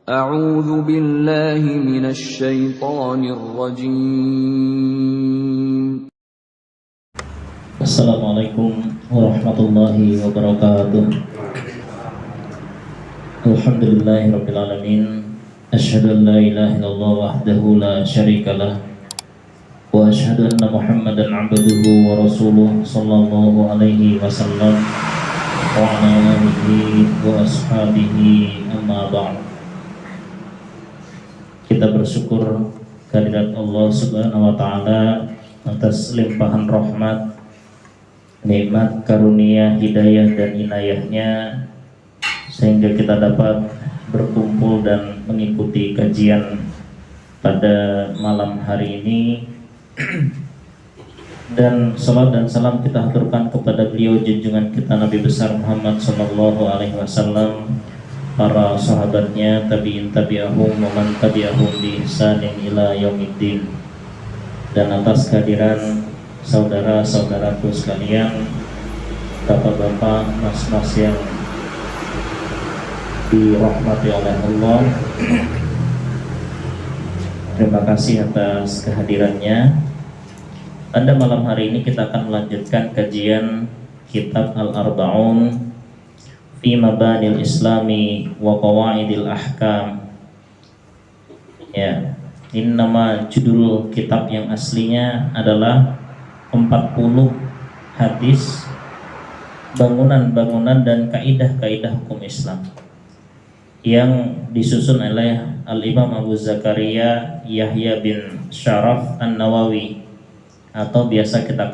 أعوذ بالله من الشيطان الرجيم. Assalamualaikum warahmatullahi wabarakatuh. Alhamdulillahirabbil alamin. Asyhadu an la ilaha illallah wahdahu la syarikalah wa asyhadu anna Muhammadan 'abduhu wa rasuluh sallallahu alaihi wasallam wa ala alihi wa ashabihi amma ba'd. Kita bersyukur kehadirat Allah Subhanahu wa taala atas limpahan rahmat, nikmat, karunia, hidayah dan inayahnya sehingga kita dapat berkumpul dan mengikuti kajian pada malam hari ini. Dan salat dan salam kita haturkan kepada beliau junjungan kita Nabi besar Muhammad sallallahu alaihi wasallam, para sahabatnya, tabi'in tabi'ahum wa man tabi'ahum bi ihsanin ila yaumiddin. Dan atas kehadiran saudara-saudaraku sekalian, bapak-bapak, mas-mas yang dirahmati oleh Allah, terima kasih atas kehadirannya. Pada malam hari ini kita akan melanjutkan kajian kitab Al-Arba'un fi Mabanil Islami wa Qawaidil Ahkam. Ya, ini nama judul kitab yang aslinya adalah 40 hadis bangunan-bangunan dan kaidah-kaidah hukum Islam yang disusun oleh Al-Imam Abu Zakaria Yahya bin Syaraf An-Nawawi, atau biasa kita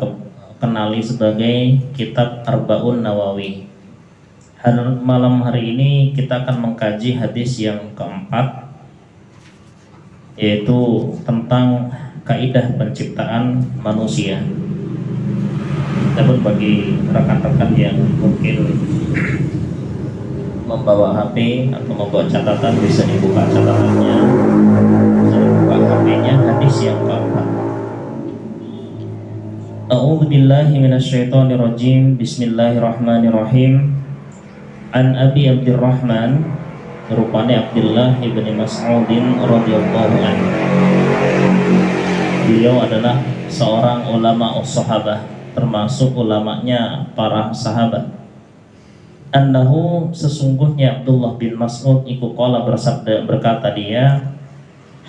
kenali sebagai kitab Arba'un Nawawi. Malam hari ini kita akan mengkaji hadis yang keempat, yaitu tentang kaidah penciptaan manusia. Namun bagi rekan-rekan yang mungkin membawa HP atau membawa catatan, bisa dibuka catatannya, bisa dibuka HP-nya. Hadis yang keempat. A'udzu billahi minasyaitonir rajim. Bismillahirrahmanirrahim. An Abi Abdurrahman, rupanya Abdullah ibn Mas'udin radhiyallahu anhu. Beliau adalah seorang ulama sahabah, termasuk ulamanya para sahabat. Annahu, sesungguhnya Abdullah bin Mas'ud iku qala bersabda, berkata dia,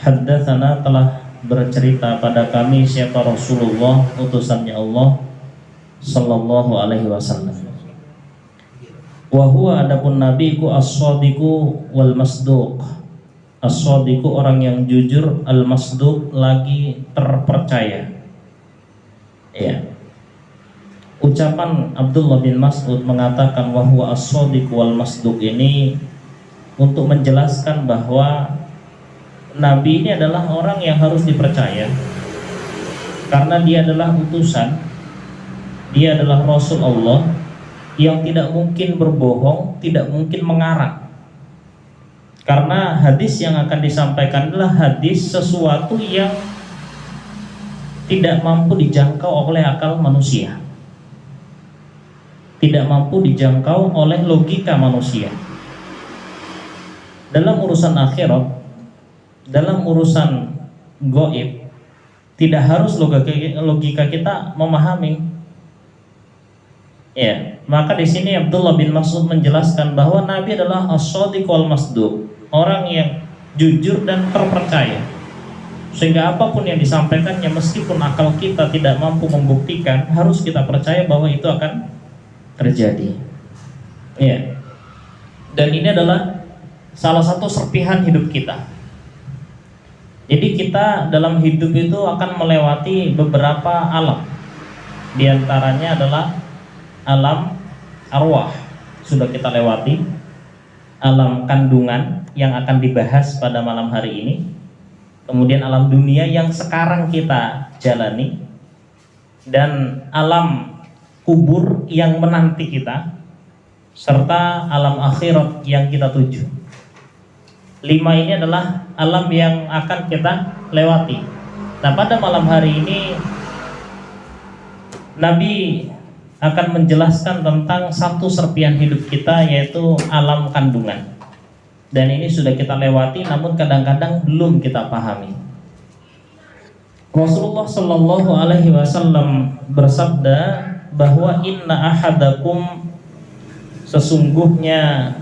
haddatsana, telah bercerita pada kami siapa Rasulullah, utusannya Allah sallallahu alaihi wasallam. Wa huwa, adapun nabi ku as-shadiqu wal masduq. As-shadiqu orang yang jujur, al-masduq lagi terpercaya. Ya. Ucapan Abdullah bin Mas'ud mengatakan wa huwa as-shadiqu wal masduq ini untuk menjelaskan bahwa nabi ini adalah orang yang harus dipercaya karena dia adalah utusan, dia adalah Rasul Allah yang tidak mungkin berbohong, tidak mungkin mengarang. Karena hadis yang akan disampaikan adalah hadis sesuatu yang tidak mampu dijangkau oleh akal manusia, tidak mampu dijangkau oleh logika manusia. Dalam urusan akhirat, dalam urusan gaib, tidak harus logika kita memahami. Ya, maka di sini Abdullah bin Mas'ud menjelaskan bahwa Nabi adalah as-shadiq wal masduq, orang yang jujur dan terpercaya. Sehingga apapun yang disampaikannya, meskipun akal kita tidak mampu membuktikan, harus kita percaya bahwa itu akan terjadi. Ya. Dan ini adalah salah satu serpihan hidup kita. Jadi kita dalam hidup itu akan melewati beberapa alam. Di antaranya adalah alam arwah, sudah kita lewati. Alam kandungan yang akan dibahas pada malam hari ini. Kemudian alam dunia yang sekarang kita jalani, dan alam kubur yang menanti kita, serta alam akhirat yang kita tuju. 5 ini adalah alam yang akan kita lewati. Nah, pada malam hari ini Nabi akan menjelaskan tentang satu serpihan hidup kita, yaitu alam kandungan. Dan ini sudah kita lewati, namun kadang-kadang belum kita pahami. Rasulullah Shallallahu Alaihi Wasallam bersabda bahwa inna ahadakum, sesungguhnya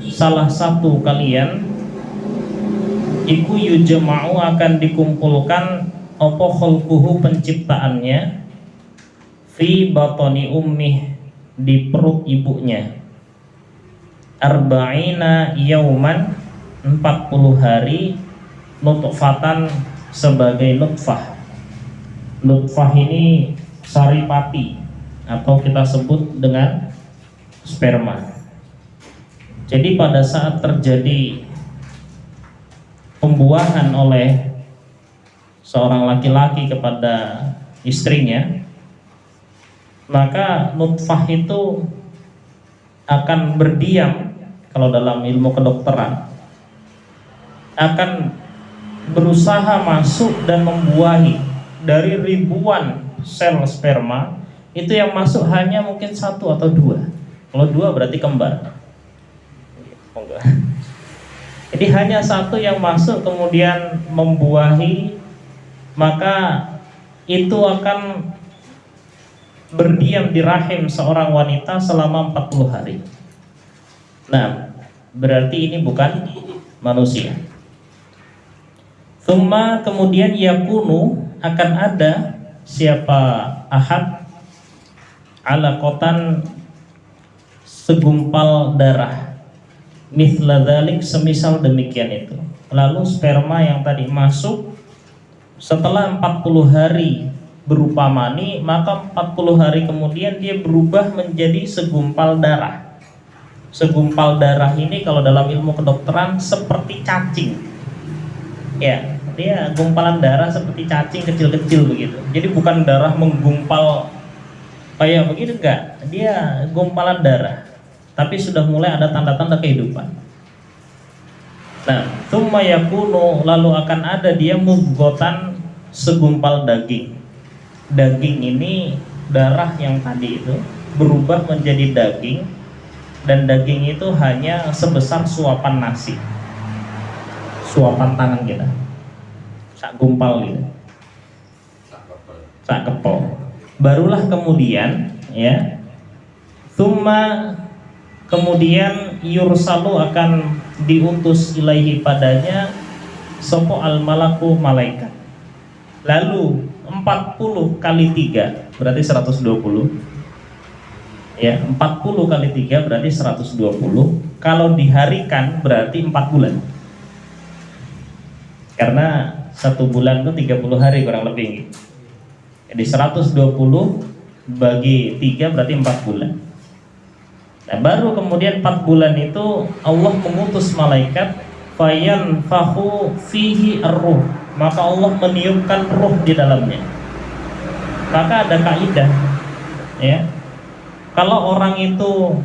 salah satu kalian, iku yujma'u, akan dikumpulkan apa khalquhu, penciptaannya, fi batoni ummih, di perut ibunya, arba'ina yauman, 40 hari, nutfatan, sebagai nutfah. Nutfah ini saripati atau kita sebut dengan sperma. Jadi pada saat terjadi pembuahan oleh seorang laki-laki kepada istrinya, maka nutfah itu akan berdiam, kalau dalam ilmu kedokteran, akan berusaha masuk dan membuahi. Dari ribuan sel sperma, itu yang masuk hanya mungkin 1 atau 2. Kalau 2 berarti kembar. Oh, enggak. Jadi hanya 1 yang masuk kemudian membuahi, maka itu akan berdiam di rahim seorang wanita selama 40 hari. Nah, berarti ini bukan manusia. Thumma, kemudian yakunu, akan ada siapa ahad, alaqatan, segumpal darah, mithla dzalik, semisal demikian itu. Lalu sperma yang tadi masuk setelah 40 hari berupa mani, maka 40 hari kemudian dia berubah menjadi segumpal darah. Segumpal darah ini kalau dalam ilmu kedokteran seperti cacing. Ya, dia gumpalan darah seperti cacing kecil-kecil begitu. Jadi bukan darah menggumpal kayak begitu, enggak. Dia gumpalan darah, tapi sudah mulai ada tanda-tanda kehidupan. Nah, tsumma yakunu, lalu akan ada dia mudghatan, segumpal daging. Daging ini, darah yang tadi itu berubah menjadi daging, dan daging itu hanya sebesar suapan nasi, suapan tangan kita, sak gumpal gitu, sak kepol. Barulah kemudian ya, tsumma, kemudian yursalu, akan diutus ilaihi, padanya, sopo al malaku, malaikat. Lalu 40 kali 3 berarti 120. Ya, 40 kali 3 berarti 120. Kalau diharikan berarti 4 bulan. Karena 1 bulan itu 30 hari kurang lebih. Jadi 120 bagi 3 berarti 4 bulan. Nah, baru kemudian 4 bulan itu Allah mengutus malaikat, fayanfahu fihi ar-ruh, maka Allah meniupkan ruh di dalamnya. Maka ada kaidah ya, kalau orang itu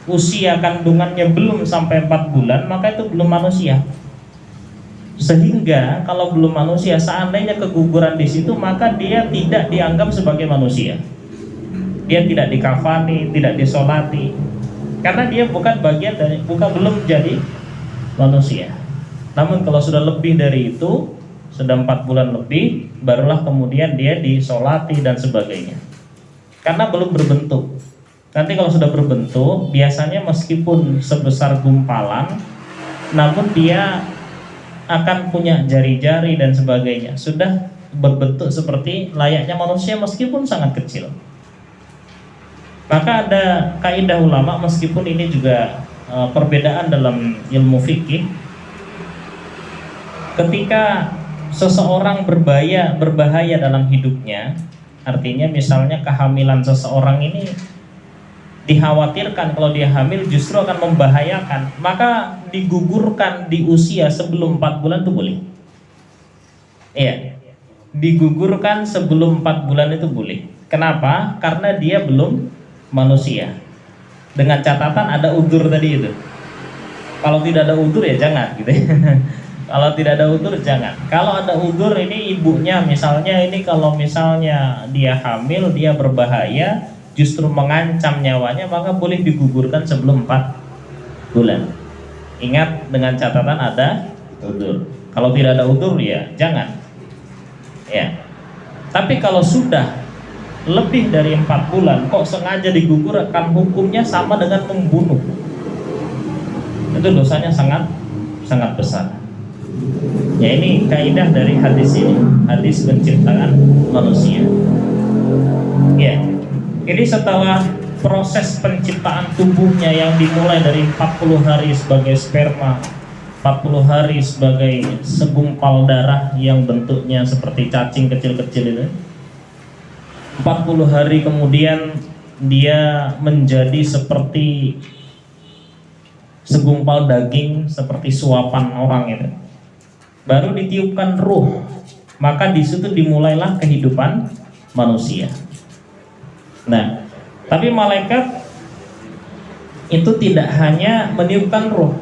usia kandungannya belum sampai 4 bulan, maka itu belum manusia. Sehingga kalau belum manusia, seandainya keguguran di situ, maka dia tidak dianggap sebagai manusia. Dia tidak dikafani, tidak disolati, karena dia bukan bagian dari, belum jadi manusia. Namun kalau sudah lebih dari itu, sudah 4 bulan lebih, barulah kemudian dia disolati dan sebagainya. Karena belum berbentuk. Nanti kalau sudah berbentuk, biasanya meskipun sebesar gumpalan, namun dia akan punya jari-jari dan sebagainya, sudah berbentuk seperti layaknya manusia meskipun sangat kecil. Maka ada kaidah ulama, meskipun ini juga perbedaan dalam ilmu fikih, ketika seseorang berbahaya dalam hidupnya, artinya misalnya kehamilan seseorang ini dikhawatirkan kalau dia hamil justru akan membahayakan, maka digugurkan di usia sebelum 4 bulan itu boleh. Iya, digugurkan sebelum 4 bulan itu boleh. Kenapa? Karena dia belum manusia. Dengan catatan ada udzur tadi itu. Kalau tidak ada udzur ya jangan gitu ya. Kalau tidak ada udzur jangan. Kalau ada udzur, ini ibunya misalnya, ini kalau misalnya dia hamil, dia berbahaya, justru mengancam nyawanya, maka boleh digugurkan sebelum 4 bulan. Ingat dengan catatan ada udzur. Kalau tidak ada udzur ya jangan. Ya. Tapi kalau sudah lebih dari 4 bulan kok sengaja digugurkan, hukumnya sama dengan membunuh. Itu dosanya sangat besar. Ya ini kaidah dari hadis ini, hadis penciptaan manusia. Ya. Jadi setelah proses penciptaan tubuhnya yang dimulai dari 40 hari sebagai sperma, 40 hari sebagai segumpal darah yang bentuknya seperti cacing kecil-kecil itu, 40 hari kemudian dia menjadi seperti segumpal daging, seperti suapan orang itu. Baru ditiupkan ruh, maka di situ dimulailah kehidupan manusia. Nah, tapi malaikat itu tidak hanya meniupkan ruh.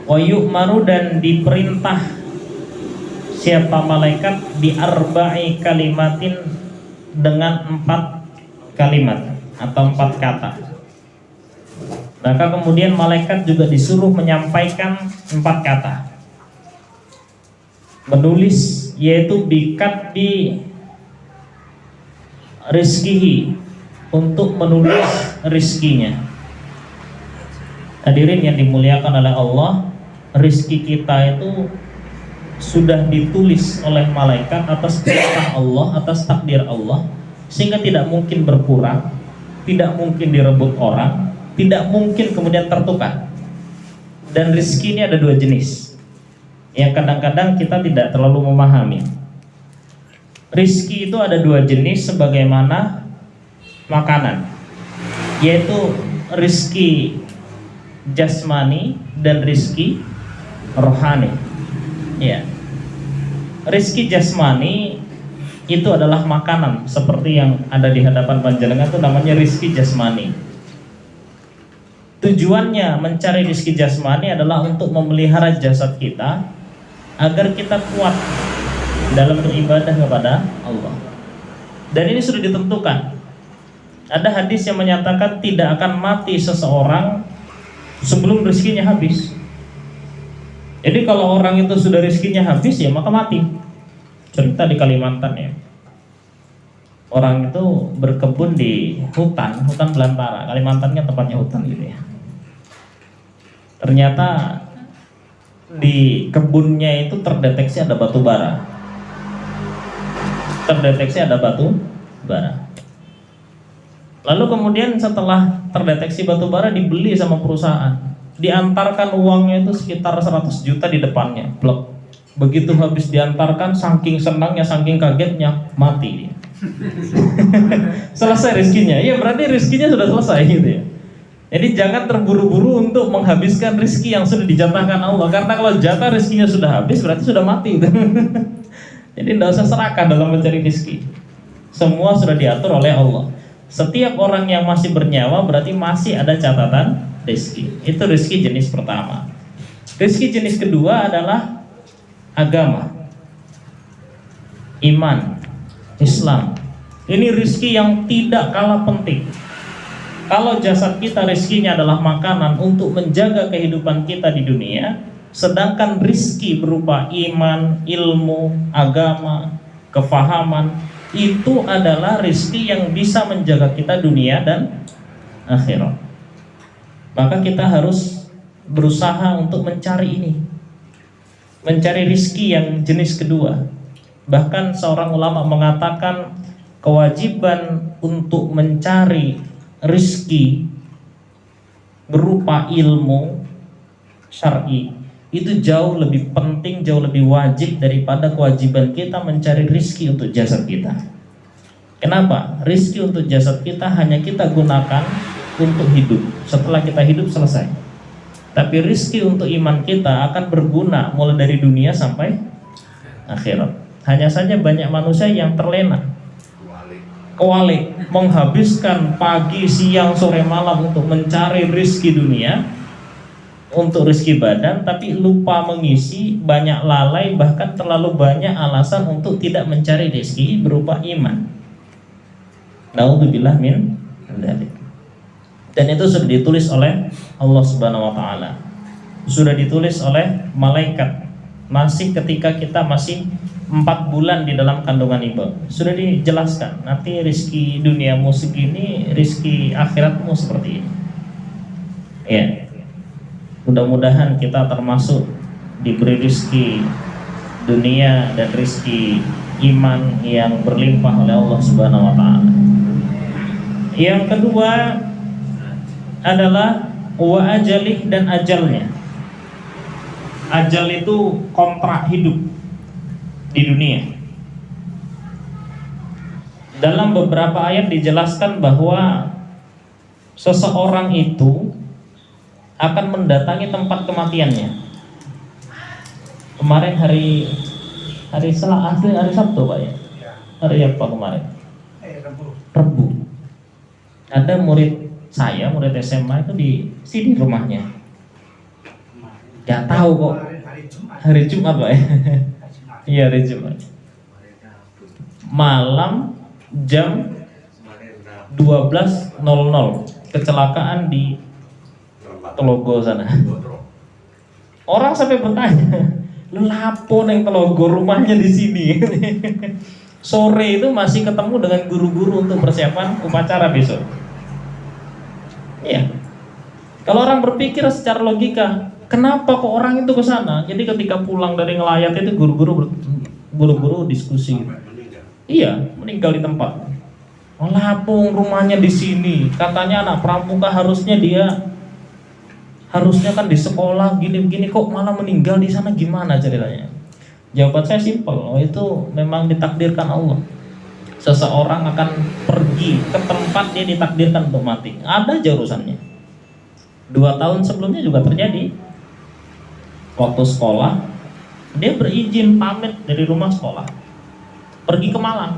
Wa yu'maru, dan diperintah siapa malaikat bi arba'i kalimatin, dengan 4 kalimat atau 4 kata. Maka kemudian malaikat juga disuruh menyampaikan 4 kata. Menulis, yaitu bikat di rizkihi, untuk menulis rizkinya. Hadirin yang dimuliakan oleh Allah, rizki kita itu sudah ditulis oleh malaikat atas perintah Allah, atas takdir Allah, sehingga tidak mungkin berkurang, tidak mungkin direbut orang, tidak mungkin kemudian tertukar. Dan rizki ini ada 2 jenis yang kadang-kadang kita tidak terlalu memahami. Rizki itu ada 2 jenis sebagaimana makanan, yaitu rizki jasmani dan rizki rohani. Ya, rizki jasmani itu adalah makanan seperti yang ada di hadapan panjenengan, itu namanya rizki jasmani. Tujuannya mencari rizki jasmani adalah untuk memelihara jasad kita agar kita kuat dalam beribadah kepada Allah. Dan ini sudah ditentukan. Ada hadis yang menyatakan tidak akan mati seseorang sebelum rezekinya habis. Jadi kalau orang itu sudah rezekinya habis ya maka mati. Cerita di Kalimantan ya. Orang itu berkebun di hutan belantara. Kalimantan kan tempatnya hutan gitu ya. Ternyata di kebunnya itu terdeteksi ada batu bara. Lalu kemudian setelah terdeteksi batu bara dibeli sama perusahaan, diantarkan uangnya itu sekitar 100 juta di depannya. Blok. Begitu habis diantarkan, saking senangnya, saking kagetnya, mati dia. Selesai rezekinya. Ya berarti rezekinya sudah selesai gitu ya. Jadi jangan terburu-buru untuk menghabiskan rezeki yang sudah dijatahkan Allah, karena kalau jatah rezekinya sudah habis berarti sudah mati gitu. Jadi tidak usah serakah dalam mencari rezeki. Semua sudah diatur oleh Allah. Setiap orang yang masih bernyawa berarti masih ada catatan rezeki. Itu rezeki jenis pertama. Rezeki jenis kedua adalah agama, iman, Islam. Ini rezeki yang tidak kalah penting. Kalau jasad kita rezekinya adalah makanan untuk menjaga kehidupan kita di dunia, sedangkan rezeki berupa iman, ilmu, agama, kefahaman, itu adalah rezeki yang bisa menjaga kita dunia dan akhirat. Maka kita harus berusaha untuk mencari ini, mencari rezeki yang jenis kedua. Bahkan seorang ulama mengatakan kewajiban untuk mencari rezeki berupa ilmu syar'i itu jauh lebih penting, jauh lebih wajib daripada kewajiban kita mencari rezeki untuk jasad kita. Kenapa? Rezeki untuk jasad kita hanya kita gunakan untuk hidup. Setelah kita hidup selesai. Tapi rezeki untuk iman kita akan berguna mulai dari dunia sampai akhirat. Hanya saja banyak manusia yang terlena, kewalik, menghabiskan pagi, siang, sore, malam untuk mencari rezeki dunia, untuk rezeki badan, tapi lupa mengisi, banyak lalai, bahkan terlalu banyak alasan untuk tidak mencari rezeki berupa iman. Naudzubillah min dzalik. Dan itu sudah ditulis oleh Allah Subhanahu wa taala. sudah ditulis oleh malaikat. Masih ketika kita masih 4 bulan di dalam kandungan ibu, sudah dijelaskan nanti rizki duniamu segini, rizki akhiratmu seperti ini. Ya, mudah-mudahan kita termasuk diberi rizki dunia dan rizki iman yang berlimpah oleh Allah Subhanahu wa Ta'ala. Yang kedua adalah wa ajalih, dan ajalnya. Ajal itu kontrak hidup di dunia. Dalam beberapa ayat dijelaskan bahwa seseorang itu akan mendatangi tempat kematiannya. Kemarin hari Sabtu Pak ya? Hari apa kemarin? Rebu. Ada murid saya, murid SMA itu di sini rumahnya. Gak tahu kok. Hari Jumat Pak ya? Iya, hari Jumat. Malam jam 12.00 kecelakaan di Telogo sana. Orang sampai bertanya, lu lapo neng Telogo, rumahnya di sini. Sore itu masih ketemu dengan guru-guru untuk persiapan upacara besok. Iya. Kalau orang berpikir secara logika, kenapa kok orang itu ke sana? Jadi ketika pulang dari ngelayat itu guru-guru diskusi. Iya, meninggal di tempat. Lapung rumahnya di sini. Katanya anak pramuka harusnya kan di sekolah gini-gini, kok malah meninggal di sana, gimana ceritanya? Jawaban saya simpel, itu memang ditakdirkan Allah. Seseorang akan pergi ke tempat dia ditakdirkan untuk mati. Ada aja urusannya. 2 tahun sebelumnya juga terjadi. Waktu sekolah, dia berizin pamit dari rumah sekolah, pergi ke Malang.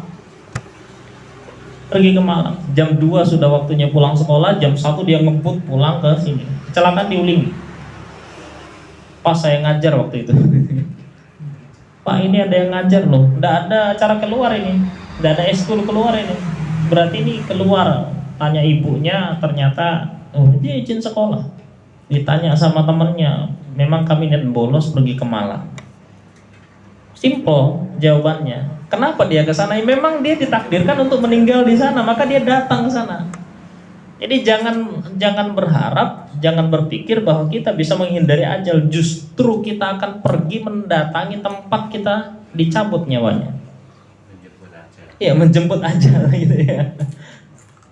Jam 2 sudah waktunya pulang sekolah, jam 1 dia ngebut pulang ke sini. Kecelakaan di Uling. Pas saya ngajar waktu itu. Pak, ini ada yang ngajar loh. Nggak ada acara keluar ini. Nggak ada eskul keluar ini. Berarti ini keluar. Tanya ibunya, ternyata dia izin sekolah. Ditanya sama temennya, memang kami niat bolos pergi ke Malang. Simple jawabannya. Kenapa dia ke sana? Memang dia ditakdirkan untuk meninggal di sana, maka dia datang ke sana. Jadi jangan berharap, jangan berpikir bahwa kita bisa menghindari ajal. Justru kita akan pergi mendatangi tempat kita dicabut nyawanya. Iya, menjemput ajal gitu ya.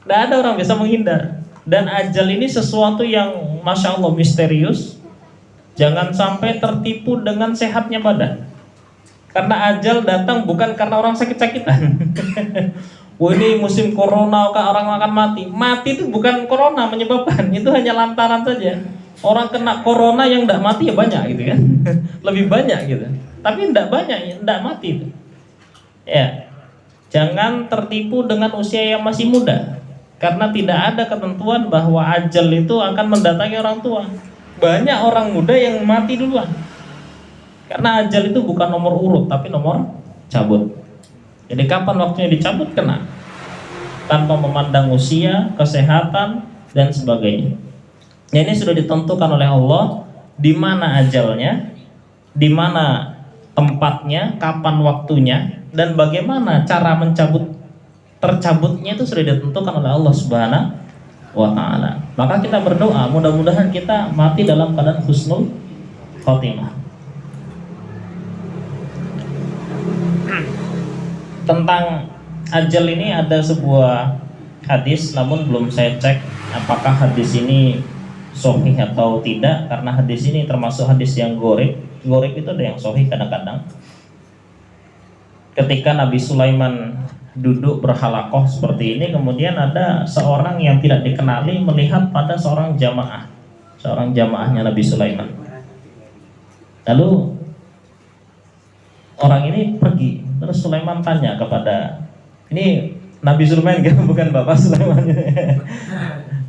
Tidak ada orang bisa menghindar. Dan ajal ini sesuatu yang Masya Allah misterius. Jangan sampai tertipu dengan sehatnya badan. Karena ajal datang bukan karena orang sakit-sakitan. Wah, ini musim corona, orang akan mati. Mati itu bukan corona menyebabkan, itu hanya lantaran saja. Orang kena corona yang tidak mati ya banyak gitu kan. Lebih banyak gitu. Tapi tidak banyak, tidak mati itu. Ya. Jangan tertipu dengan usia yang masih muda. Karena tidak ada ketentuan bahwa ajal itu akan mendatangi orang tua. Banyak orang muda yang mati duluan. Karena ajal itu bukan nomor urut, tapi nomor cabut. Jadi kapan waktunya dicabut, kena. Tanpa memandang usia, kesehatan, dan sebagainya. Ya, ini sudah ditentukan oleh Allah di mana ajalnya, di mana tempatnya, kapan waktunya, dan bagaimana cara tercabutnya itu sudah ditentukan oleh Allah Subhanahu wa Ta'ala. Maka kita berdoa, mudah-mudahan kita mati dalam keadaan husnul khotimah. Tentang ajal ini ada sebuah hadis, namun belum saya cek apakah hadis ini sahih atau tidak, karena hadis ini termasuk hadis yang gharib. Gharib itu ada yang sahih kadang-kadang. Ketika Nabi Sulaiman duduk berhalakoh seperti ini, kemudian ada seorang yang tidak dikenali melihat pada seorang jamaahnya Nabi Sulaiman. Lalu orang ini pergi. Terus Sulaiman tanya kepada, ini Nabi Sulaiman kan, bukan Bapak Sulaiman.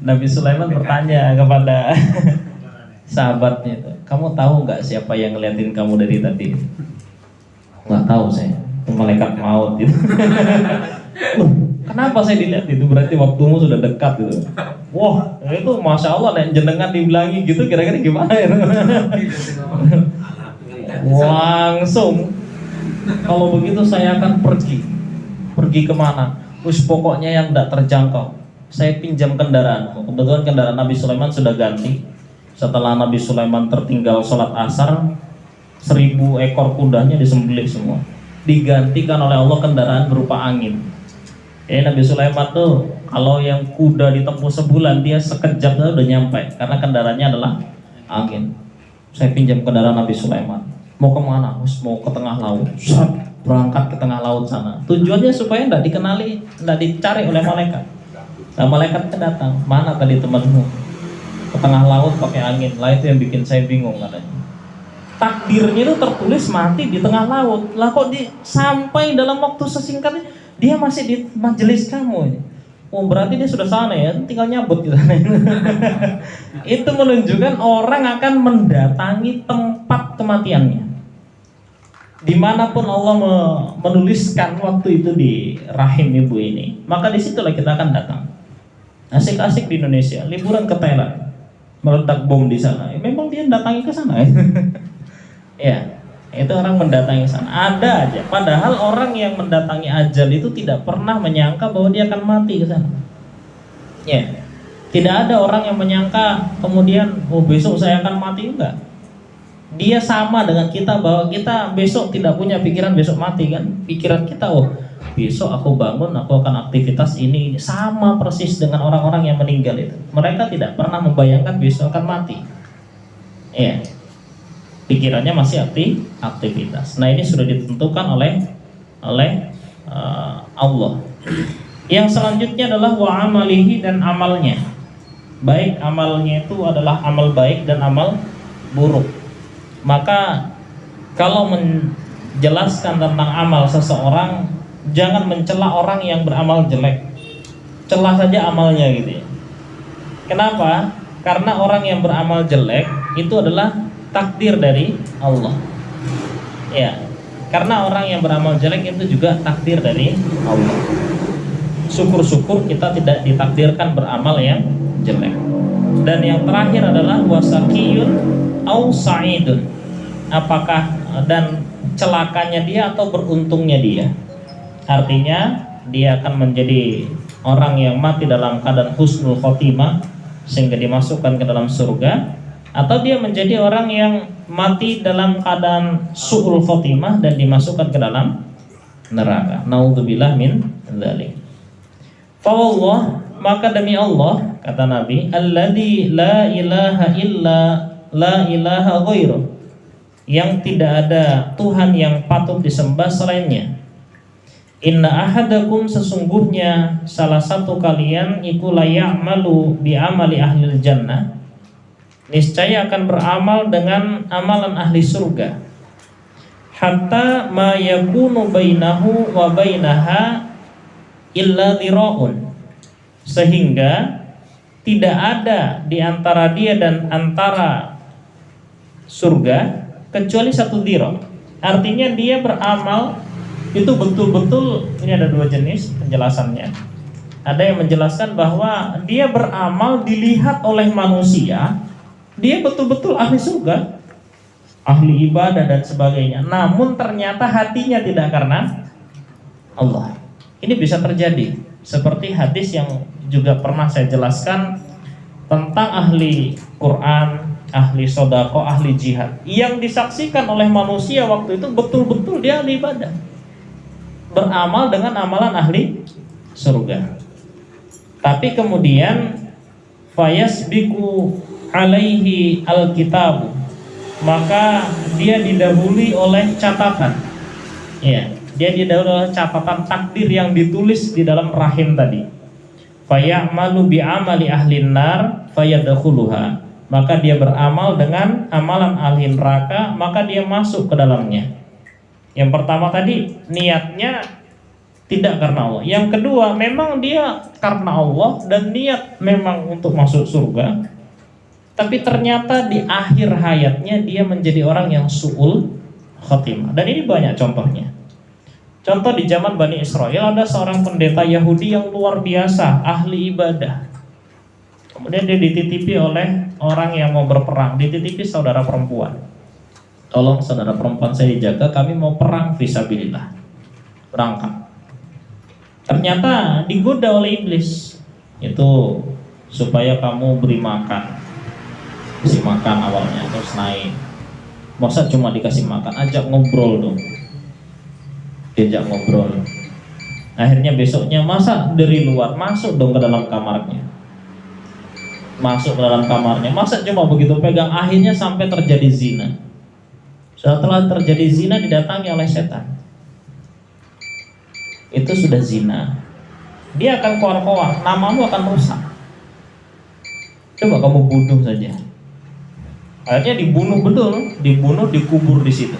Nabi Sulaiman bertanya kepada sahabatnya itu, kamu tahu nggak siapa yang ngeliatin kamu dari tadi? Nggak tahu saya, itu malaikat maut gitu. Kenapa saya dilihat itu? Berarti waktumu sudah dekat gitu. Wah, itu masya Allah, nek jenengan dibilangi gitu, kira-kira gimana ya? Langsung, kalau begitu saya akan pergi. Pergi kemana? Terus pokoknya yang tidak terjangkau. Saya pinjam kendaraan. Kebetulan kendaraan Nabi Sulaiman sudah ganti. Setelah Nabi Sulaiman tertinggal sholat asar, 1000 ekor kudanya disembelih semua. Digantikan oleh Allah kendaraan berupa angin. Nabi Sulaiman tuh kalau yang kuda ditempuh sebulan, dia sekejap udah nyampe karena kendaraannya adalah angin. Saya pinjam kendaraan Nabi Sulaiman. Mau kemana? Mau ke tengah laut. Berangkat ke tengah laut sana. Tujuannya supaya tidak dikenali, tidak dicari oleh malaikat. Nah, malaikat datang. Mana tadi temanmu? Ke tengah laut pakai angin. Lah itu yang bikin saya bingung katanya. Takdirnya itu tertulis mati di tengah laut. Lah kok sampai dalam waktu sesingkatnya dia masih di majelis kamu. Oh, berarti dia sudah sana ya, tinggal nyabut di sana. Itu menunjukkan orang akan mendatangi tempat kematiannya. Dimanapun Allah menuliskan waktu itu di rahim ibu ini, maka disitulah kita akan datang. Asik-asik di Indonesia, liburan ke Thailand, meledak bom di sana. Memang dia datangi ke sana. Ya. Itu orang mendatangi sana. Ada aja. Padahal orang yang mendatangi ajal itu tidak pernah menyangka bahwa dia akan mati ke sana. Ya. Tidak ada orang yang menyangka kemudian besok saya akan mati, enggak. Dia sama dengan kita bahwa kita besok tidak punya pikiran besok mati kan. Pikiran kita besok aku bangun, aku akan aktivitas ini. Sama persis dengan orang-orang yang meninggal itu. Mereka tidak pernah membayangkan besok akan mati. Ya. Pikirannya masih aktivitas. Nah, ini sudah ditentukan oleh Allah. Yang selanjutnya adalah wa amalihi, dan amalnya. Baik amalnya itu adalah amal baik dan amal buruk. Maka kalau menjelaskan tentang amal seseorang, jangan mencela orang yang beramal jelek. Celah saja amalnya gitu ya. Kenapa? Karena orang yang beramal jelek itu adalah takdir dari Allah. Ya, karena orang yang beramal jelek itu juga takdir dari Allah. Syukur-syukur kita tidak ditakdirkan beramal yang jelek. Dan yang terakhir adalah wasaqiyun au sa'idun. Apakah dan celakanya dia atau beruntungnya dia. Artinya dia akan menjadi orang yang mati dalam keadaan husnul khotimah sehingga dimasukkan ke dalam surga, atau dia menjadi orang yang mati dalam keadaan su'ul khotimah dan dimasukkan ke dalam neraka. Naudzubillah min dzalik. Fa wallah, maka demi Allah, kata Nabi, alladzi la ilaha illa la ilaha ghairuh, yang tidak ada Tuhan yang patut disembah selainnya. Inna ahadakum, sesungguhnya salah satu kalian iku la ya'malu bi amali ahlil jannah, niscaya akan beramal dengan amalan ahli surga, hatta ma yakunu bainahu wa bainaha illa dhira'un, sehingga tidak ada di antara dia dan antara surga kecuali 1 dhira'. Artinya dia beramal itu betul-betul, ini ada 2 jenis penjelasannya. Ada yang menjelaskan bahwa dia beramal dilihat oleh manusia, dia betul-betul ahli surga, ahli ibadah dan sebagainya. Namun ternyata hatinya tidak karena Allah. Ini bisa terjadi. Seperti hadis yang juga pernah saya jelaskan tentang ahli Quran, ahli sodako, ahli jihad, yang disaksikan oleh manusia waktu itu betul-betul dia ahli ibadah, beramal dengan amalan ahli surga. Tapi kemudian fayasbiku alaihi alkitab, maka dia didahului oleh catatan. Ya, dia didahului oleh catatan takdir yang ditulis di dalam rahim tadi. Fayamalu bi amali ahlin nar fayadkhuluha, maka dia beramal dengan amalan ahli neraka, maka dia masuk ke dalamnya. Yang pertama tadi niatnya tidak karena Allah. Yang kedua memang dia karena Allah dan niat memang untuk masuk surga, tapi ternyata di akhir hayatnya dia menjadi orang yang su'ul khotimah. Dan ini banyak contohnya. Contoh di zaman Bani Israel ada seorang pendeta Yahudi yang luar biasa, ahli ibadah. Kemudian dia dititipi oleh orang yang mau berperang, dititipi saudara perempuan. Tolong saudara perempuan saya dijaga, kami mau perang fisabilillah. Berangkat. Ternyata digoda oleh iblis. Itu supaya kamu beri makan. Kasih makan awalnya, terus naik. Masa cuma dikasih makan, ajak ngobrol dong. Diajak ngobrol. Akhirnya besoknya masa dari luar, masuk dong ke dalam kamarnya. Masuk ke dalam kamarnya, masa cuma begitu pegang, akhirnya sampai terjadi zina. Setelah terjadi zina didatangi oleh setan. Itu sudah zina. Dia akan keluar-keluar, namamu akan rusak. Coba kamu bunuh saja. Akhirnya dibunuh betul, dibunuh, dikubur di situ.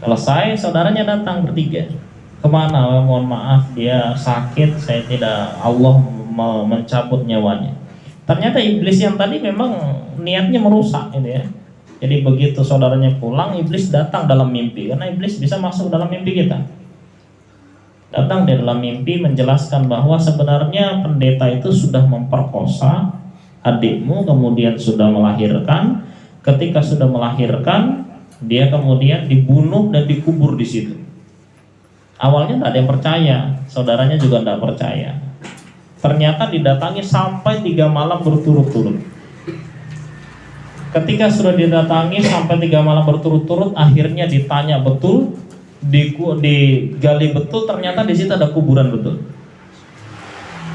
Selesai, saudaranya datang bertiga. Kemana? Mohon maaf, dia sakit, saya tidak, Allah mencabut nyawanya. Ternyata iblis yang tadi memang niatnya merusak ini ya. Jadi begitu saudaranya pulang, iblis datang dalam mimpi, karena iblis bisa masuk dalam mimpi kita. Datang di dalam mimpi menjelaskan bahwa sebenarnya pendeta itu sudah memperkosa adikmu, kemudian sudah melahirkan. Ketika sudah melahirkan, dia kemudian dibunuh dan dikubur di situ. Awalnya tidak ada yang percaya, saudaranya juga tidak percaya. Ternyata didatangi sampai 3 malam berturut-turut. Ketika sudah didatangi sampai 3 malam berturut-turut, akhirnya ditanya betul, digali betul, ternyata di situ ada kuburan betul.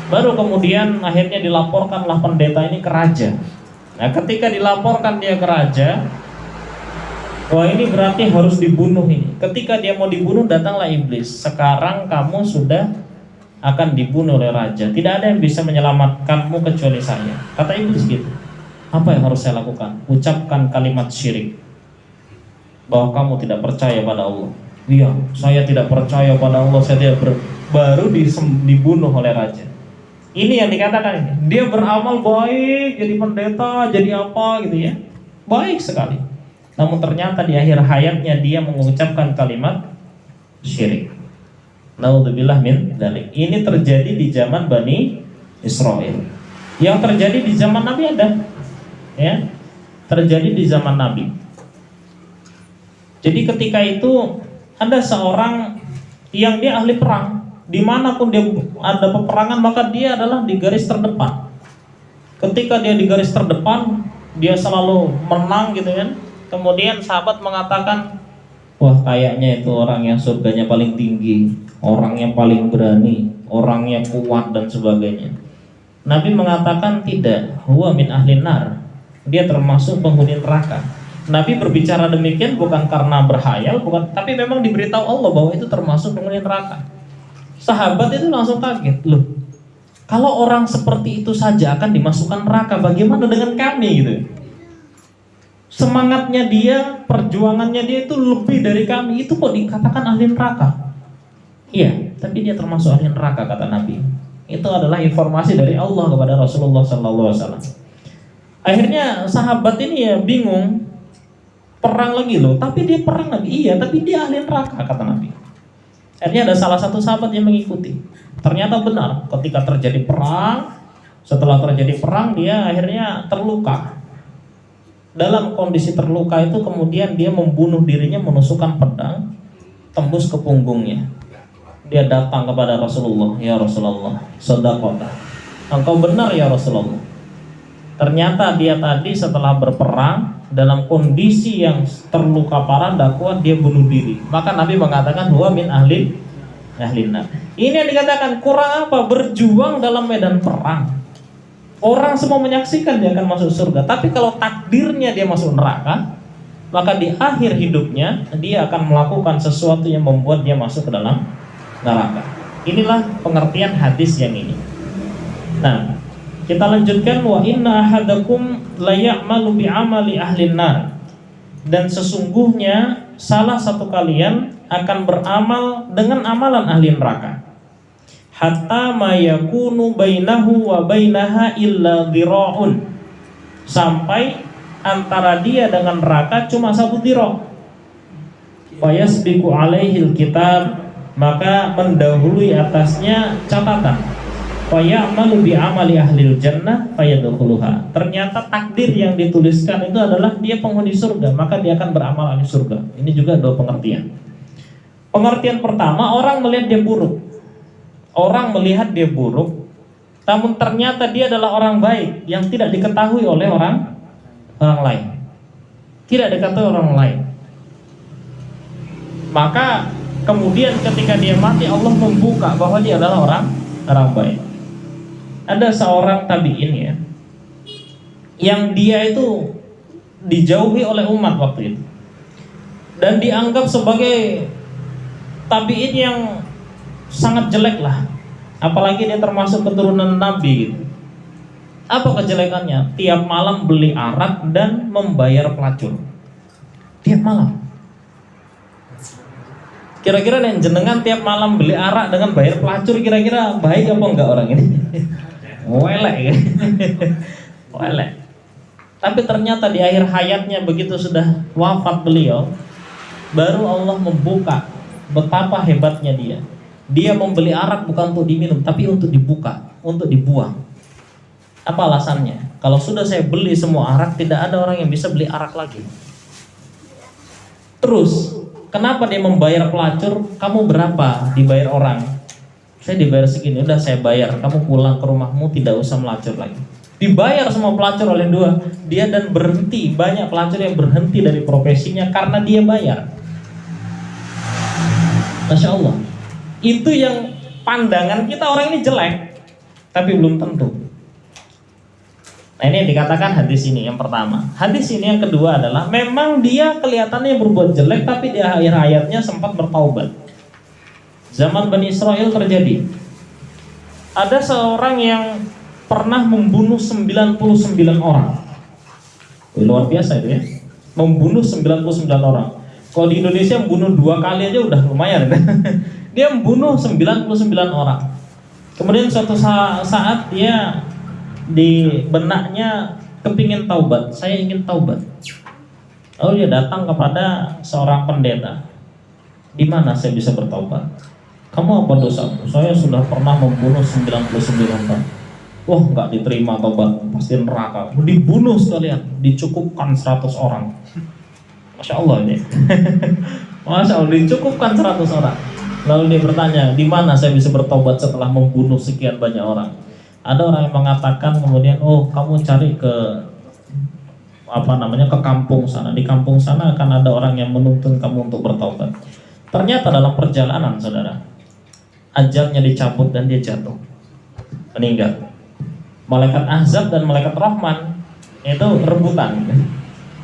Baru kemudian akhirnya dilaporkanlah pendeta ini ke raja. Nah, ketika dilaporkan dia ke raja, wah ini berarti harus dibunuh ini. Ketika dia mau dibunuh, datanglah iblis. Sekarang kamu sudah akan dibunuh oleh raja. Tidak ada yang bisa menyelamatkanmu kecuali saya. Kata iblis gitu. Apa yang harus saya lakukan? Ucapkan kalimat syirik, bahwa kamu tidak percaya pada Allah. Iya, saya tidak percaya pada Allah. Saya tidak baru dibunuh oleh raja. Ini yang dikatakan ini. Dia beramal baik, jadi pendeta, jadi apa gitu ya. Baik sekali. Namun ternyata di akhir hayatnya dia mengucapkan kalimat syirik. Naudzubillah min dzalik. Ini terjadi di zaman Bani Israel. Yang terjadi di zaman Nabi ada. Ya. Terjadi di zaman Nabi. Jadi ketika itu ada seorang yang dia ahli perang. Dimanapun dia ada peperangan, maka dia adalah di garis terdepan. Ketika dia di garis terdepan, dia selalu menang gitu kan. Kemudian sahabat mengatakan, wah kayaknya itu orang yang surganya paling tinggi, orang yang paling berani, orang yang kuat dan sebagainya. Nabi mengatakan tidak, huwa min ahlin nar. Dia termasuk penghuni neraka. Nabi berbicara demikian bukan karena berhayal, bukan, tapi memang diberitahu Allah bahwa itu termasuk penghuni neraka. Sahabat itu langsung kaget, loh, kalau orang seperti itu saja akan dimasukkan neraka, bagaimana dengan kami gitu? Semangatnya dia, perjuangannya dia itu lebih dari kami, itu kok dikatakan ahli neraka? Iya, tapi dia termasuk ahli neraka kata Nabi. Itu adalah informasi dari Allah kepada Rasulullah SAW. Akhirnya sahabat ini ya bingung, perang lagi loh, tapi dia perang lagi, iya, tapi dia ahli neraka kata Nabi. Akhirnya ada salah satu sahabat yang mengikuti. Ternyata benar, ketika terjadi perang, setelah terjadi perang dia akhirnya terluka. Dalam kondisi terluka itu kemudian dia membunuh dirinya, menusukkan pedang tembus ke punggungnya. Dia datang kepada Rasulullah, ya Rasulullah, shadaqata, engkau benar ya Rasulullah. Ternyata dia tadi setelah berperang dalam kondisi yang terluka parah, tidak kuat, dia bunuh diri. Maka Nabi mengatakan huwa min ahlin nar. Ini yang dikatakan kurang apa? Berjuang dalam medan perang. Orang semua menyaksikan dia akan masuk surga. Tapi kalau takdirnya dia masuk neraka, maka di akhir hidupnya dia akan melakukan sesuatu yang membuat dia masuk ke dalam neraka. Inilah pengertian hadis yang ini. Nah, kita lanjutkan, wa inna ahadakum la ya'malu bi'amali ahlin nar. Dan sesungguhnya salah satu kalian akan beramal dengan amalan ahli neraka. Hatta ma yakunu bainahu wa bainaha illa dhira'un. Sampai antara dia dengan neraka cuma 1 dhira'. Fayasbiqu alaihil kitab, maka mendahului atasnya catatan. Fayamalu bi amali ahlil jannah fayadkhuluha. Ternyata takdir yang dituliskan itu adalah dia penghuni surga, maka dia akan beramal ahli surga. Ini juga dua pengertian. Pengertian pertama, orang melihat dia buruk. Orang melihat dia buruk, namun ternyata dia adalah orang baik yang tidak diketahui oleh orang lain. Tidak diketahui orang lain. Maka kemudian ketika dia mati, Allah membuka bahwa dia adalah orang baik. Ada seorang tabi'in ya, yang dia itu dijauhi oleh umat waktu itu, dan dianggap sebagai tabi'in yang sangat jelek lah. Apalagi dia termasuk keturunan Nabi gitu. Apa kejelekannya? Tiap malam beli arak dan membayar pelacur. Tiap malam. Kira-kira yang jenengan tiap malam beli arak dengan bayar pelacur, kira-kira baik apa enggak orang ini? Welek ya. Welek. Tapi ternyata di akhir hayatnya, begitu sudah wafat beliau, baru Allah membuka betapa hebatnya dia. Dia membeli arak bukan untuk diminum, tapi untuk dibuka, untuk dibuang. Apa alasannya? Kalau sudah saya beli semua arak, tidak ada orang yang bisa beli arak lagi. Terus, kenapa dia membayar pelacur? Kamu berapa dibayar orang? Saya dibayar segini, udah saya bayar. Kamu pulang ke rumahmu, tidak usah melacur lagi. Dibayar semua pelacur oleh dia, dan berhenti. Banyak pelacur yang berhenti dari profesinya karena dia bayar. Masya Allah. Itu yang pandangan kita, orang ini jelek, tapi belum tentu. Nah, ini yang dikatakan hadis ini yang pertama. Hadis ini yang kedua adalah memang dia kelihatannya berbuat jelek, tapi di akhir hayatnya sempat bertaubat. Zaman Bani Israel terjadi. Ada seorang yang pernah membunuh 99 orang. Luar biasa itu ya. Membunuh 99 orang. Kalau di Indonesia membunuh 2 kali aja udah lumayan. Dia membunuh 99 orang. Kemudian suatu saat dia di benaknya kepingin taubat, saya ingin taubat. Lalu dia datang kepada seorang pendeta. Di mana saya bisa bertaubat? Kamu apa dosamu? Saya sudah pernah membunuh 99 orang. Wah, nggak diterima taubat, pasti neraka. Dibunuh sekalian, dicukupkan 100 orang. Masya Allah ini. Masya Allah, dicukupkan 100 orang. Lalu dia bertanya, di mana saya bisa bertobat setelah membunuh sekian banyak orang? Ada orang yang mengatakan kemudian, oh kamu cari ke ke kampung sana. Di kampung sana akan ada orang yang menuntun kamu untuk bertobat. Ternyata dalam perjalanan, saudara, ajalnya dicabut dan dia jatuh, meninggal. Malaikat Ahzab dan malaikat Rahman itu rebutan.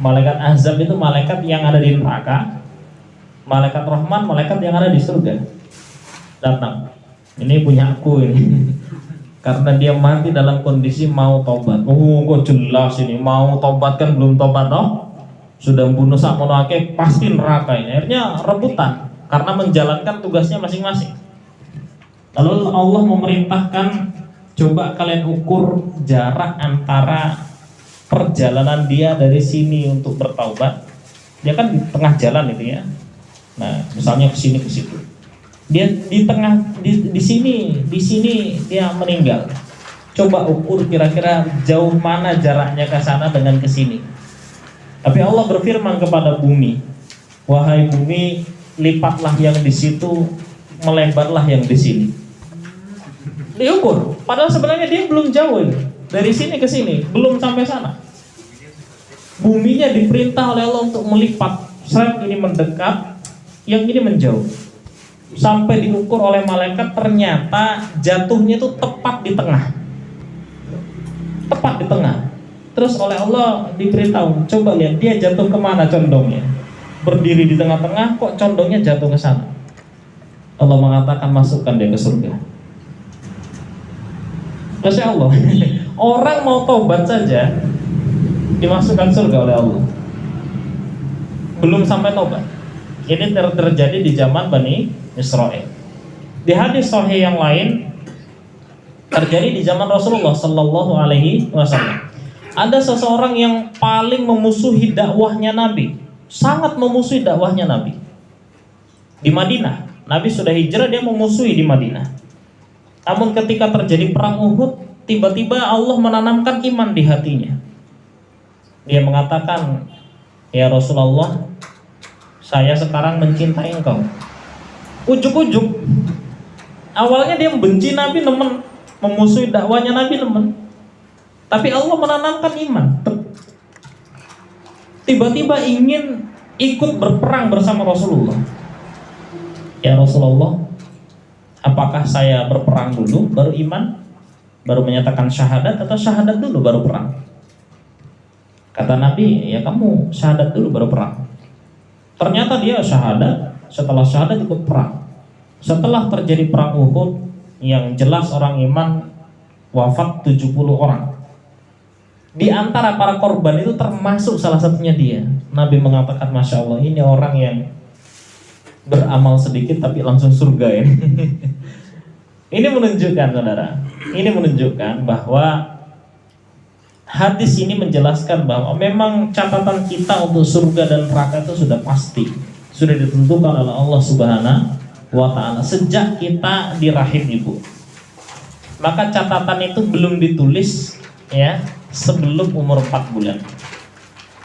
Malaikat Ahzab itu malaikat yang ada di neraka, malaikat Rahman malaikat yang ada di surga. Datang, ini punya aku ini. Karena dia mati dalam kondisi mau tobat. Oh, kok jelas ini mau tobat, kan belum tobat toh? Sudah membunuh sakmono akeh, pasti neraka ini. Akhirnya rebutan karena menjalankan tugasnya masing-masing. Lalu Allah memerintahkan, coba kalian ukur jarak antara perjalanan dia dari sini untuk bertaubat. Dia kan di tengah jalan itu ya. Nah, misalnya ke sini ke situ. Dia di tengah di sini dia meninggal. Coba ukur kira-kira jauh mana jaraknya ke sana dengan ke sini. Tapi Allah berfirman kepada bumi, wahai bumi, lipatlah yang di situ, melebarlah yang di sini. Diukur. Padahal sebenarnya dia belum jauh ini. Dari sini ke sini, belum sampai sana. Buminya diperintah oleh Allah untuk melipat. Seret ini mendekat, yang ini menjauh. Sampai diukur oleh malaikat, ternyata jatuhnya itu tepat di tengah. Tepat di tengah. Terus oleh Allah diberitahu, coba lihat dia jatuh kemana condongnya. Berdiri di tengah-tengah, kok condongnya jatuh ke sana. Allah mengatakan, masukkan dia ke surga. Masya Allah. Orang mau taubat saja dimasukkan surga oleh Allah. Belum sampai taubat. Ini terjadi di zaman Bani Israel. Di hadis sahih yang lain terjadi di zaman Rasulullah Sallallahu Alaihi Wasallam. Ada seseorang yang paling memusuhi dakwahnya Nabi, sangat memusuhi dakwahnya Nabi. di Madinah. Nabi sudah hijrah, dia memusuhi di Madinah. Namun ketika terjadi perang Uhud, tiba-tiba Allah menanamkan iman di hatinya. Dia mengatakan, ya Rasulullah, saya sekarang mencintai engkau. Ujuk-ujuk, awalnya dia membenci Nabi, nemen, memusuhi dakwanya Nabi, nemen. Tapi Allah menanamkan iman. Tiba-tiba ingin ikut berperang bersama Rasulullah. Ya Rasulullah, apakah saya berperang dulu baru iman, baru menyatakan syahadat, atau syahadat dulu baru perang? Kata Nabi, ya kamu syahadat dulu baru perang. Ternyata dia syahadat, setelah syahadat ikut perang. Setelah terjadi perang Uhud, yang jelas orang iman wafat 70 orang. Di antara para korban itu termasuk salah satunya dia. Nabi mengatakan, Masya Allah, ini orang yang beramal sedikit tapi langsung surga ya. Ini menunjukkan, saudara, ini menunjukkan bahwa hadis ini menjelaskan bahwa memang catatan kita untuk surga dan neraka itu sudah pasti, sudah ditentukan oleh Allah Subhanahu wa Ta'ala sejak kita di rahim ibu. Maka catatan itu belum ditulis ya sebelum umur 4 bulan.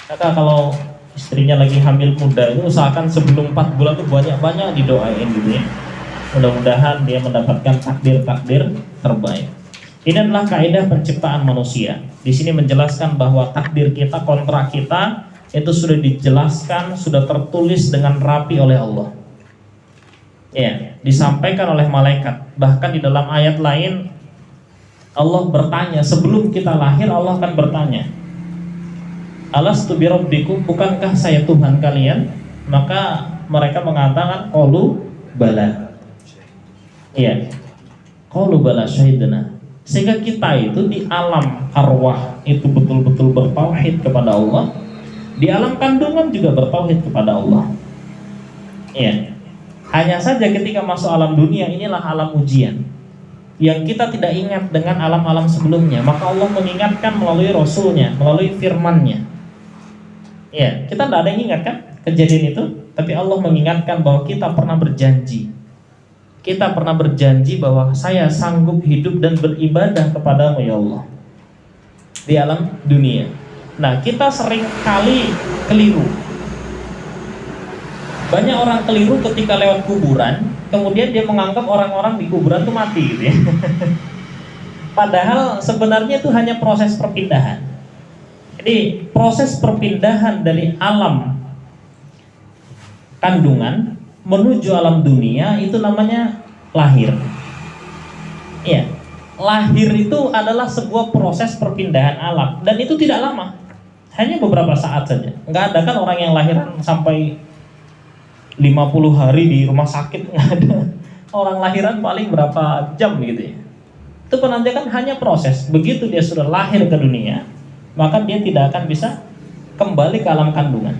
Maka kalau istrinya lagi hamil muda itu usahakan sebelum 4 bulan itu banyak-banyak didoain gitu ya. Mudah-mudahan dia mendapatkan takdir-takdir terbaik. Ini adalah kaidah penciptaan manusia. Di sini menjelaskan bahwa takdir kita, kontrak kita itu sudah dijelaskan, sudah tertulis dengan rapi oleh Allah. Ya, disampaikan oleh malaikat. Bahkan di dalam ayat lain Allah bertanya, sebelum kita lahir Allah akan bertanya, Alastu birabbikum, bukankah saya Tuhan kalian? Maka mereka mengatakan qalu bala. Iya. Qalu bala syahidna. Sehingga kita itu di alam arwah itu betul-betul bertauhid kepada Allah. Di alam kandungan juga bertauhid kepada Allah. Iya. Hanya saja ketika masuk alam dunia, inilah alam ujian yang kita tidak ingat dengan alam-alam sebelumnya. Maka Allah mengingatkan melalui Rasulnya, melalui firman-Nya. Ya, kita tidak ada yang ingat kan kejadian itu, tapi Allah mengingatkan bahwa kita pernah berjanji. Kita pernah berjanji bahwa saya sanggup hidup dan beribadah kepadamu ya Allah di alam dunia. Nah, kita sering kali keliru. Banyak orang keliru ketika lewat kuburan, kemudian dia menganggap orang-orang di kuburan itu mati gitu ya. Padahal sebenarnya itu hanya proses perpindahan. Jadi proses perpindahan dari alam kandungan menuju alam dunia itu namanya lahir. Iya, lahir itu adalah sebuah proses perpindahan alam dan itu tidak lama, hanya beberapa saat saja. Nggak ada kan orang yang lahiran sampai 50 hari di rumah sakit, nggak ada. Orang lahiran paling berapa jam gitu ya. Itu penantian hanya proses. Begitu dia sudah lahir ke dunia, maka dia tidak akan bisa kembali ke alam kandungan.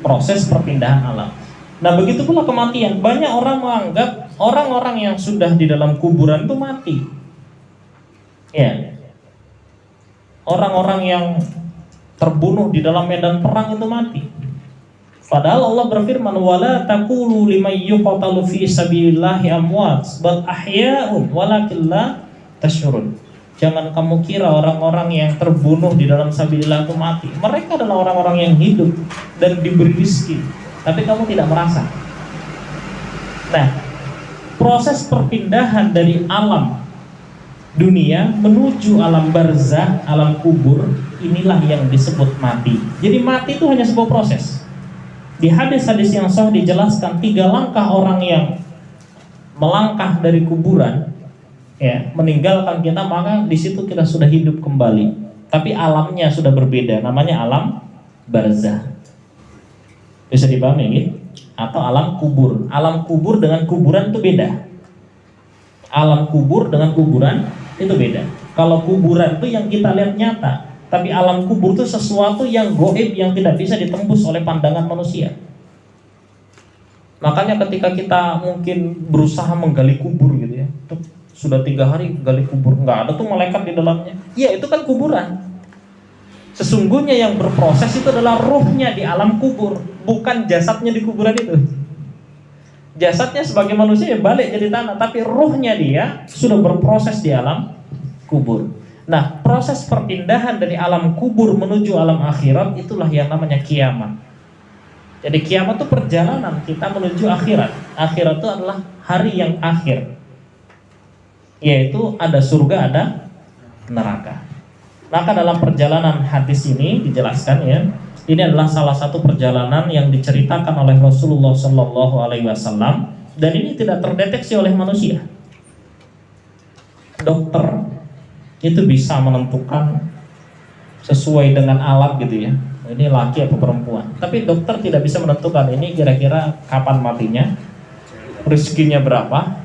Proses perpindahan alam. Nah, begitu pula kematian. Banyak orang menganggap orang-orang yang sudah di dalam kuburan itu mati. Ya. Orang-orang yang terbunuh di dalam medan perang itu mati. Padahal Allah berfirman, "Wala taqulu liman yuqatalu fi sabilillahi amwat, bal ahya'un walakin la tash'urun." Jangan kamu kira orang-orang yang terbunuh di dalam sabilillah itu mati. Mereka adalah orang-orang yang hidup dan diberi rezeki, tapi kamu tidak merasa. Nah, proses perpindahan dari alam dunia menuju alam barzah, alam kubur, inilah yang disebut mati. Jadi mati itu hanya sebuah proses. Di hadis-hadis yang sahih dijelaskan 3 langkah orang yang melangkah dari kuburan, ya, meninggalkan kita, maka di situ kita sudah hidup kembali. Tapi alamnya sudah berbeda, namanya alam barzah. Bisa dipahami gitu? Atau alam kubur. Alam kubur dengan kuburan itu beda. Alam kubur dengan kuburan itu beda. Kalau kuburan itu yang kita lihat nyata, tapi alam kubur itu sesuatu yang gaib yang tidak bisa ditembus oleh pandangan manusia. Makanya ketika kita mungkin berusaha menggali kubur gitu ya, sudah 3 hari gali kubur, nggak ada tuh malaikat di dalamnya. Ya itu kan kuburan. Sesungguhnya yang berproses itu adalah ruhnya di alam kubur, bukan jasadnya di kuburan itu. Jasadnya sebagai manusia ya balik jadi tanah, tapi ruhnya dia sudah berproses di alam kubur. Nah, proses perpindahan dari alam kubur menuju alam akhirat itulah yang namanya kiamat. Jadi kiamat itu perjalanan kita menuju akhirat. Akhirat itu adalah hari yang akhir, yaitu ada surga, ada neraka. Maka dalam perjalanan hadis ini dijelaskan ya, ini adalah salah satu perjalanan yang diceritakan oleh Rasulullah Shallallahu Alaihi Wasallam, dan ini tidak terdeteksi oleh manusia. Dokter itu bisa menentukan sesuai dengan alat gitu ya, ini laki atau perempuan. Tapi dokter tidak bisa menentukan ini kira-kira kapan matinya, rezekinya berapa,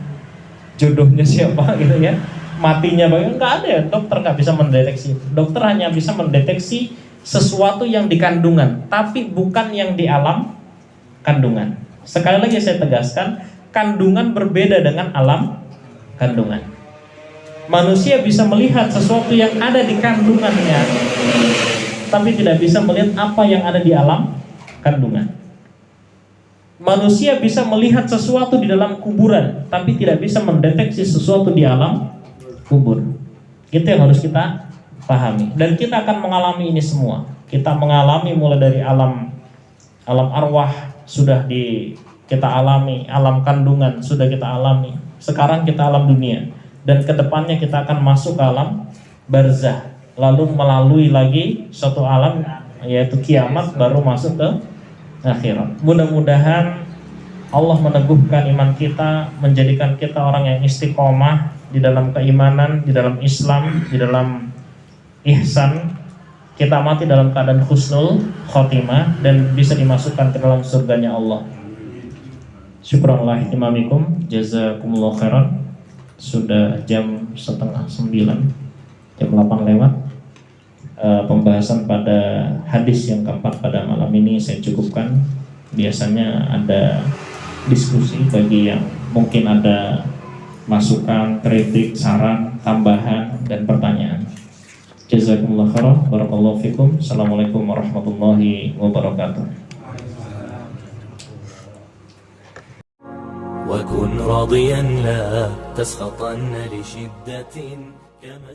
jodohnya siapa gitu ya, matinya bagaimana. Nggak ada ya, dokter nggak bisa mendeteksi. Dokter hanya bisa mendeteksi sesuatu yang di kandungan, tapi bukan yang di alam kandungan. Sekali lagi saya tegaskan, kandungan berbeda dengan alam kandungan. Manusia bisa melihat sesuatu yang ada di kandungannya, tapi tidak bisa melihat apa yang ada di alam kandungan. Manusia bisa melihat sesuatu di dalam kuburan, tapi tidak bisa mendeteksi sesuatu di alam kubur. Itu yang harus kita pahami, dan kita akan mengalami ini semua. Kita mengalami mulai dari alam arwah sudah kita alami, alam kandungan sudah kita alami. Sekarang kita alam dunia, dan kedepannya kita akan masuk ke alam barzah, lalu melalui lagi suatu alam yaitu kiamat, baru masuk ke akhirat. Mudah-mudahan Allah meneguhkan iman kita, menjadikan kita orang yang istiqomah di dalam keimanan, di dalam Islam, di dalam ihsan, kita mati dalam keadaan husnul khotimah dan bisa dimasukkan ke dalam surganya Allah. Syukran lah imamikum, jazakumullah khairan. Sudah jam 8:30, jam 8 lewat. Pembahasan pada hadis yang keempat pada malam ini saya cukupkan. Biasanya ada diskusi bagi yang mungkin ada masukan, kritik, saran, tambahan, dan pertanyaan. Jazakumullah khairan, barakallahu fikum. Assalamualaikum warahmatullahi wabarakatuh. وكن راضيا لا تسخطن لشدة كما